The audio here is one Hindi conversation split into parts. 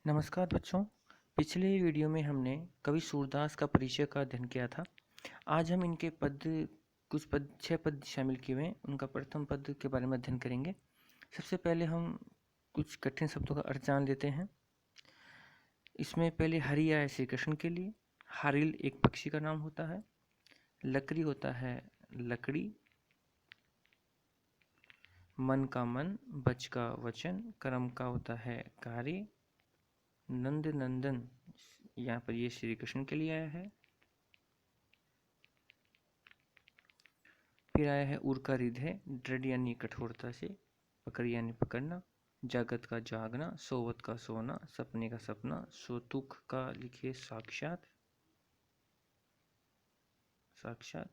नमस्कार बच्चों। पिछले वीडियो में हमने कवि सूरदास का परिचय का अध्ययन किया था। आज हम इनके कुछ 6 पद शामिल किए हुए हैं। उनका प्रथम पद के बारे में अध्ययन करेंगे। सबसे पहले हम कुछ कठिन शब्दों का अर्थ जान लेते हैं। इसमें पहले हरि आया श्री कृष्ण के लिए। हारिल एक पक्षी का नाम होता है। लकड़ी होता है लकड़ी। मन का मन, वच का वचन, कर्म का होता है कार्य। नंद नंदन यहाँ पर ये श्री कृष्ण के लिए आया है। फिर आया है उर का रिधे, दृढ़ यानी कठोरता से, पकड़ यानी पकड़ना, जागत का जागना, सोवत का सोना, सपने का सपना, सोतुक का लिखे साक्षात साक्षात,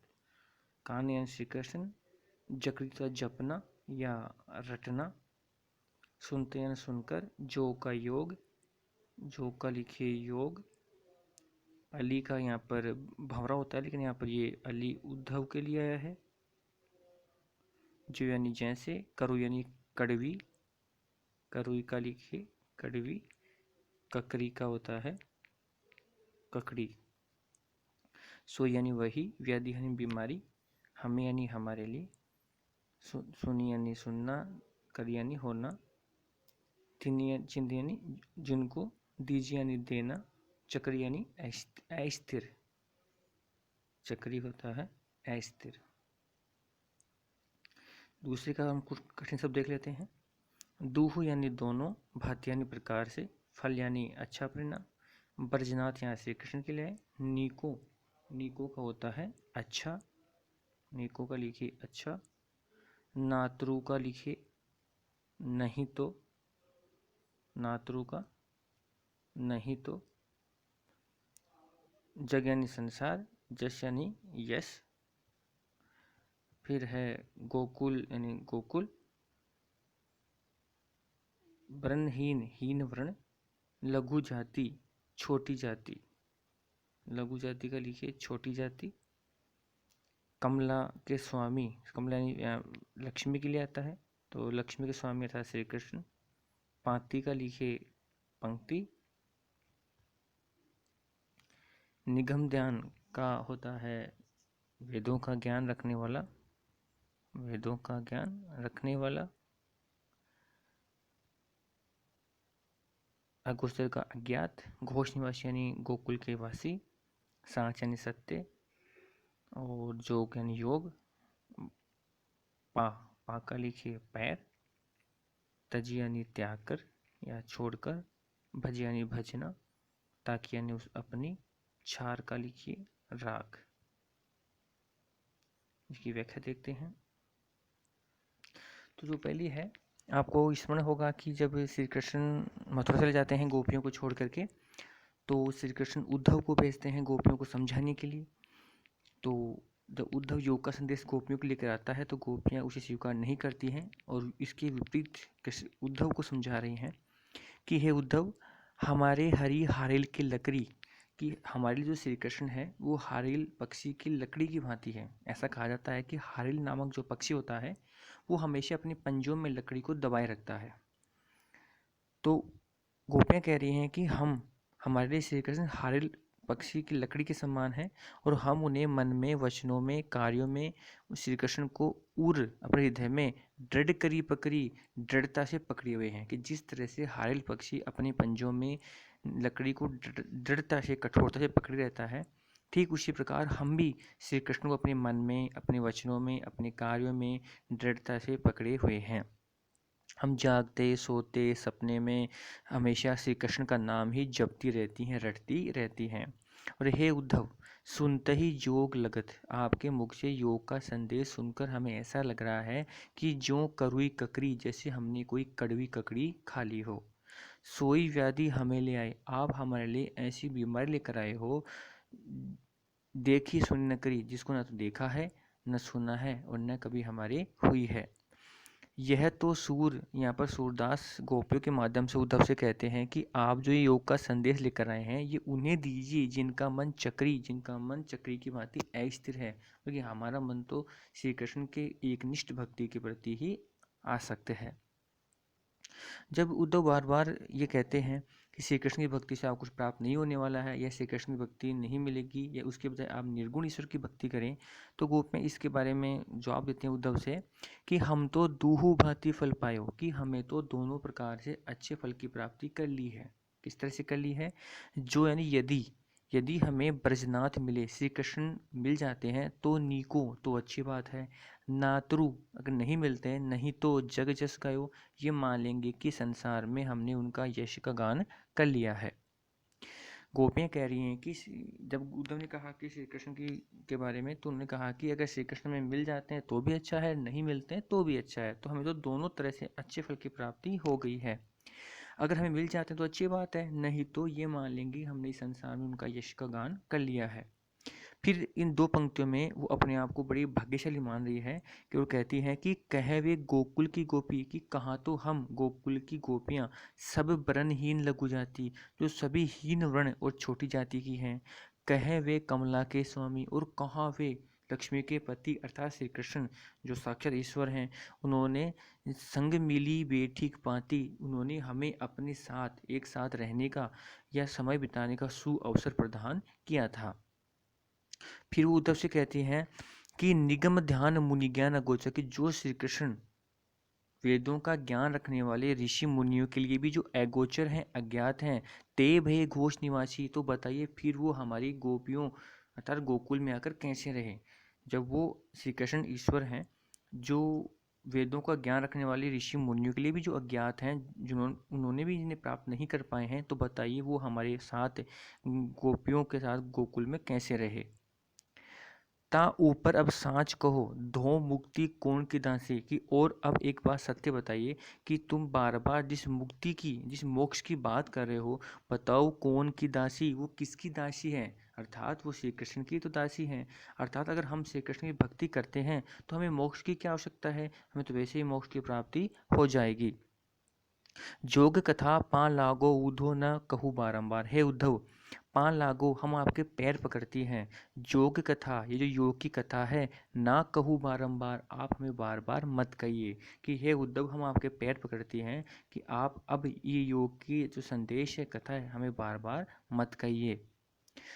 कान यानी श्री कृष्ण, जकृत का जपना या रटना, सुनते यानी सुनकर, जो का योग, जो का लिखे योग, अली का यहाँ पर भंवरा होता है, लेकिन यहाँ पर ये अली उद्धव के लिए आया है। जो यानी जैसे, करु यानी कड़वी, करुई का लिखे कड़वी, ककरी का होता है ककड़ी, सो यानी वही, व्याधि यानी बीमारी, हमें यानी हमारे लिए, सुनी यानी सुनना, कर यानी होना, चिंत यानी जिनको, दीजिए यानी देना, चक्र यानी अस्थिर, चक्री होता है अस्थिर। दूसरे का हम कुछ कठिन शब्द देख लेते हैं। दूह यानी दोनों, भात यानी प्रकार से, फल यानी अच्छा परिणाम, ब्रजनाथ यहाँ श्री कृष्ण के लिए है। नीको, नीको का होता है अच्छा, नीको का लिखिए अच्छा, नात्रु का लिखिए नहीं तो, नात्रु का नहीं तो, जग यानी संसार, जस यानी यश। फिर है गोकुल यानी गोकुल, व्रणहीन हीन वर्ण, लघु जाति छोटी जाति, लघु जाति का लिखिए छोटी जाति, कमला के स्वामी, कमला यानी लक्ष्मी के लिए आता है, तो लक्ष्मी के स्वामी अर्थात श्री कृष्ण। पांति का लिखिए पंक्ति। निगम ध्यान का होता है वेदों का ज्ञान रखने वाला, वेदों का ज्ञान रखने वाला। अगोचर का अज्ञात, घोष निवासी यानी गोकुल के वासी, सांच यानी सत्य, और जोग यानी योग, पा का लिखिए पैर, तजी यानी त्याग कर या छोड़कर, भज यानी भजना, ताकि यानी उस अपनी, छार का लिखिए राग। इसकी व्याख्या देखते हैं। तो जो पहली है, आपको स्मरण होगा कि जब श्री कृष्ण मथुरा चले जाते हैं गोपियों को छोड़ करके, तो श्री कृष्ण उद्धव को भेजते हैं गोपियों को समझाने के लिए। तो जब उद्धव योग का संदेश गोपियों को लेकर आता है तो गोपियाँ उसे स्वीकार नहीं करती हैं और इसके विपरीत उद्धव को समझा रही हैं कि हे उद्धव, हमारे हरि हारेल की लकड़ी कि हमारे जो श्री कृष्ण है वो हारेल पक्षी की लकड़ी की भांति है। ऐसा कहा जाता है कि हारेल नामक जो पक्षी होता है वो हमेशा अपने पंजों में लकड़ी को दबाए रखता है। तो गोपियाँ कह रही हैं कि हमारे लिए श्री कृष्ण हारेल पक्षी की लकड़ी के समान है और हम उन्हें मन में, वचनों में, कार्यों में श्री कृष्ण को उर अपने हृदय में दृढ़ करी पकड़ी, दृढ़ता से पकड़े हुए हैं कि जिस तरह से हारेल पक्षी अपने पंजों में लकड़ी को दृढ़ता से, कठोरता से पकड़े रहता है, ठीक उसी प्रकार हम भी श्री कृष्ण को अपने मन में, अपने वचनों में, अपने कार्यों में दृढ़ता से पकड़े हुए हैं। हम जागते सोते सपने में हमेशा श्री कृष्ण का नाम ही जपती रहती हैं, रटती रहती हैं। और हे उद्धव, सुनते ही योग लगत, आपके मुख से योग का संदेश सुनकर हमें ऐसा लग रहा है कि जो करुई ककड़ी, जैसे हमने कोई कड़वी ककड़ी खा ली हो। सोई व्याधि हमें ले आए, आप हमारे लिए ऐसी बीमारी लेकर आए हो, देखी सुनी न करी, जिसको न तो देखा है, न सुना है और न कभी हमारे हुई है। यह तो सूर, यहाँ पर सूरदास गोपियों के माध्यम से उद्धव से कहते हैं कि आप जो ये योग का संदेश लेकर आए हैं ये उन्हें दीजिए जिनका मन चक्री की भांति अस्थिर है, क्योंकि हमारा मन तो श्री कृष्ण के एकनिष्ठ भक्ति के प्रति ही आसक्त है। जब उद्धव बार बार ये कहते हैं कि श्री कृष्ण की भक्ति से आपको कुछ प्राप्त नहीं होने वाला है, या श्री कृष्ण की भक्ति नहीं मिलेगी, या उसके बजाय आप निर्गुण ईश्वर की भक्ति करें, तो गोपियाँ इसके बारे में जवाब देते हैं उद्धव से कि हम तो दूहु भांति फल पायो, कि हमें तो दोनों प्रकार से अच्छे फल की प्राप्ति कर ली है। किस तरह से कर ली है? जो यानी यदि यदि हमें ब्रजनाथ मिले, श्री कृष्ण मिल जाते हैं तो नीको, तो अच्छी बात है। नातरु, अगर नहीं मिलते हैं, नहीं तो जग जस गायो, ये मान लेंगे कि संसार में हमने उनका यश का गान कर लिया है। गोपियाँ कह रही हैं कि जब उद्धव ने कहा कि श्री कृष्ण की के बारे में, तो उन्होंने कहा कि अगर श्री कृष्ण में मिल जाते हैं तो भी अच्छा है, नहीं मिलते हैं तो भी अच्छा है, तो हमें तो दोनों तरह से अच्छे फल की प्राप्ति हो गई है। अगर हमें मिल जाते हैं तो अच्छी बात है, नहीं तो ये मान लेंगे हमने इस संसार में उनका यश का गान कर लिया है। फिर इन दो पंक्तियों में वो अपने आप को बड़ी भाग्यशाली मान रही है कि वो कहती है कि कह वे गोकुल की गोपी, कि कहाँ तो हम गोकुल की गोपियाँ सब व्रणहीन लघु जाति, जो सभी हीन वर्ण और छोटी जाति की हैं। कह वे कमला के स्वामी, और कहाँ वे लक्ष्मी के पति अर्थात श्री कृष्ण जो साक्षात ईश्वर हैं, उन्होंने संग मिली बेठीक पाती, उन्होंने हमें अपने साथ एक साथ रहने का या समय बिताने का सुअवसर प्रदान किया था। फिर वो उद्धव से कहती हैं कि निगम ध्यान मुनि ज्ञान अगोचर, कि जो श्री कृष्ण वेदों का ज्ञान रखने वाले ऋषि मुनियों के लिए भी जो अगोचर हैं, अज्ञात हैं, ते भय घोष निवासी, तो बताइए फिर वो हमारी गोपियों अर्थात गोकुल में आकर कैसे रहे, जब वो श्री कृष्ण ईश्वर हैं जो वेदों का ज्ञान रखने वाले ऋषि मुनियों के लिए भी जो अज्ञात हैं, जिन्होंने उन्होंने भी इन्हें प्राप्त नहीं कर पाए हैं, तो बताइए वो हमारे साथ गोपियों के साथ गोकुल में कैसे रहे। ता ऊपर अब साँच कहो धो मुक्ति कौन की दासी, की और अब एक बात सत्य बताइए कि तुम बार बार जिस मुक्ति की जिस मोक्ष की बात कर रहे हो, बताओ कौन की दासी, वो किसकी दासी है? अर्थात वो श्री कृष्ण की तो दासी हैं। अर्थात अगर हम श्री कृष्ण की भक्ति करते हैं तो हमें मोक्ष की क्या आवश्यकता है, हमें तो वैसे ही मोक्ष की प्राप्ति हो जाएगी। जोग कथा पान लागो उधो न कहूँ बारंबार, हे उद्धव पान लागो, हम आपके पैर पकड़ती हैं। जोग कथा, ये जो योग की कथा है, ना कहूँ बारंबार, आप हमें बार बार मत कहिए, कि हे उद्धव हम आपके पैर पकड़ती हैं कि आप अब ये योग की जो संदेश है, कथा है, हमें बार बार मत कहिए।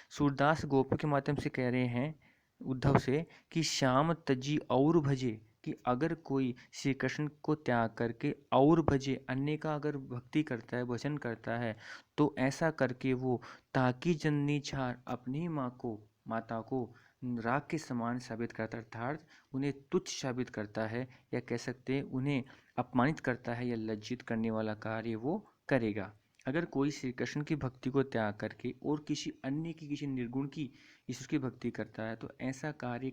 सूरदास गोपी के माध्यम से कह रहे हैं उद्धव से कि श्याम तजी और भजे, कि अगर कोई श्री कृष्ण को त्याग करके और भजे, अन्य का अगर भक्ति करता है, भजन करता है, तो ऐसा करके वो ताकि जननी छार, अपनी माता को राख के समान साबित करता है, अर्थात उन्हें तुच्छ साबित करता है, या कह सकते हैं उन्हें अपमानित करता है या लज्जित करने वाला कार्य वो करेगा। अगर कोई श्री कृष्ण की भक्ति को त्याग करके और किसी अन्य की, किसी निर्गुण की ईश्वर की भक्ति करता है, तो ऐसा कार्य